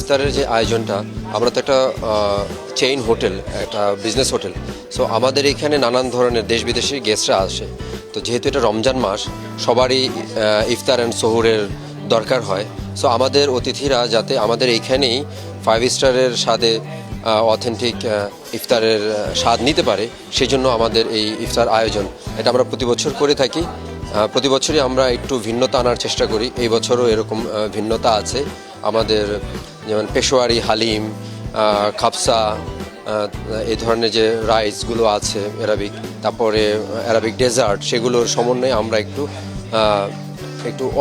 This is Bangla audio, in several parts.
ইফতারের যে আয়োজনটা, আমরা তো একটা চেইন হোটেল, একটা বিজনেস হোটেল। সো আমাদের এখানে নানান ধরনের দেশ বিদেশি গেস্টরা আসে। তো যেহেতু এটা রমজান মাস, সবারই ইফতার অ্যান্ড সহুরের দরকার হয়। সো আমাদের অতিথিরা যাতে আমাদের এইখানেই 5 স্টারের স্বাদে অথেন্টিক ইফতারের স্বাদ নিতে পারে, সেই জন্য আমাদের এই ইফতার আয়োজন। এটা আমরা প্রতি বছর করে থাকি। প্রতি বছরই আমরা একটু ভিন্নতা আনার চেষ্টা করি। এই বছরও এরকম ভিন্নতা আছে আমাদের, যেমন পেশোয়ারি হালিম, খাপসা, এই ধরনের যে রাইসগুলো আছে অ্যারাবিক, তারপরে অ্যারাবিক ডেজার্ট, সেগুলোর সমন্বয়ে আমরা একটু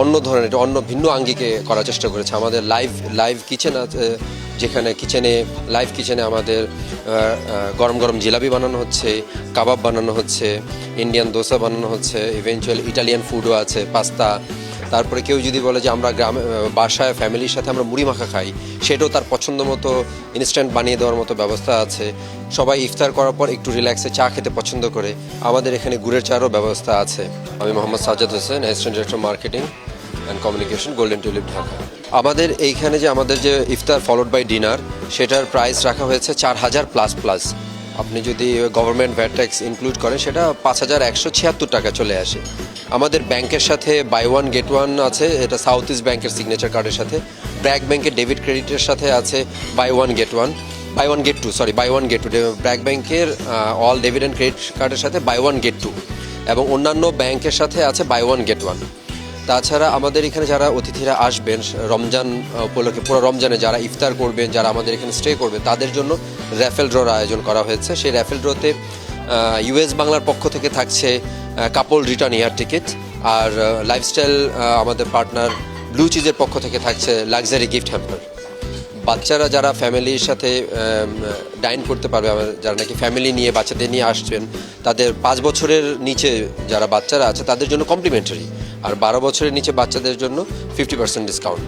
অন্য ধরনের, অন্য ভিন্ন আঙ্গিকে করার চেষ্টা করেছি। আমাদের লাইভ কিচেন আছে, যেখানে লাইভ কিচেনে আমাদের গরম গরম জিলাপি বানানো হচ্ছে, কাবাব বানানো হচ্ছে, ইন্ডিয়ান দোসা বানানো হচ্ছে, ইভেনচুয়ালি ইটালিয়ান ফুডও আছে, পাস্তা। তারপরে কেউ যদি বলে যে আমরা বাসায় ফ্যামিলির সাথে আমরা মুড়ি মাখা খাই, সেটাও তার পছন্দ মতো ইনস্ট্যান্ট বানিয়ে দেওয়ার মতো ব্যবস্থা আছে। সবাই ইফতার করার পর একটু রিল্যাক্সে চা খেতে পছন্দ করে, আমাদের এখানে গুড়ের চারও ব্যবস্থা আছে। আমি Mohammad Sajjad Hossain, assistant director marketing and communication, golden tulip, Dhaka. আমাদের এইখানে যে আমাদের যে ইফতার ফলোড বাই ডিনার, সেটার প্রাইস রাখা হয়েছে 4000 প্লাস। আপনি যদি গভর্নমেন্ট ভ্যাট ট্যাক্স ইনক্লুড করেন, সেটা 5176 টাকা চলে আসে। আমাদের ব্যাংকের সাথে বাই ওয়ান গেট ওয়ান আছে, এটা সাউথ ইস্ট ব্যাংকের সিগনেচার কার্ডের সাথে। ব্র্যাক ব্যাংকের ডেবিট ক্রেডিটের সাথে আছে buy one get two. BRAC ব্যাংকের অল ডেবিট অ্যান্ড ক্রেডিট কার্ডের সাথে বাই ওয়ান গেট টু, এবং অন্যান্য ব্যাংকের সাথে আছে বাই ওয়ান গেট ওয়ান। তাছাড়া আমাদের এখানে যারা অতিথিরা আসবেন রমজান উপলক্ষে, পুরো রমজানে যারা ইফতার করবেন, যারা আমাদের এখানে স্টে করবে, তাদের জন্য র্যাফেল ড্রর আয়োজন করা হয়েছে। সেই র্যাফেল ড্রতে ইউএস বাংলার পক্ষ থেকে থাকছে কাপল রিটার্ন এয়ার টিকিট, আর লাইফস্টাইল আমাদের পার্টনার ব্লু চিজের পক্ষ থেকে থাকছে লাক্সারি গিফট হ্যাম্পার। বাচ্চারা যারা ফ্যামিলির সাথে ডাইন করতে পারবে, যারা নাকি ফ্যামিলি নিয়ে বাচ্চাদের নিয়ে আসছেন, তাদের 5 বছরের নিচে যারা বাচ্চারা আছে তাদের জন্য কমপ্লিমেন্টারি, আর 12 বছরের নিচে বাচ্চাদের জন্য 50% ডিসকাউন্ট।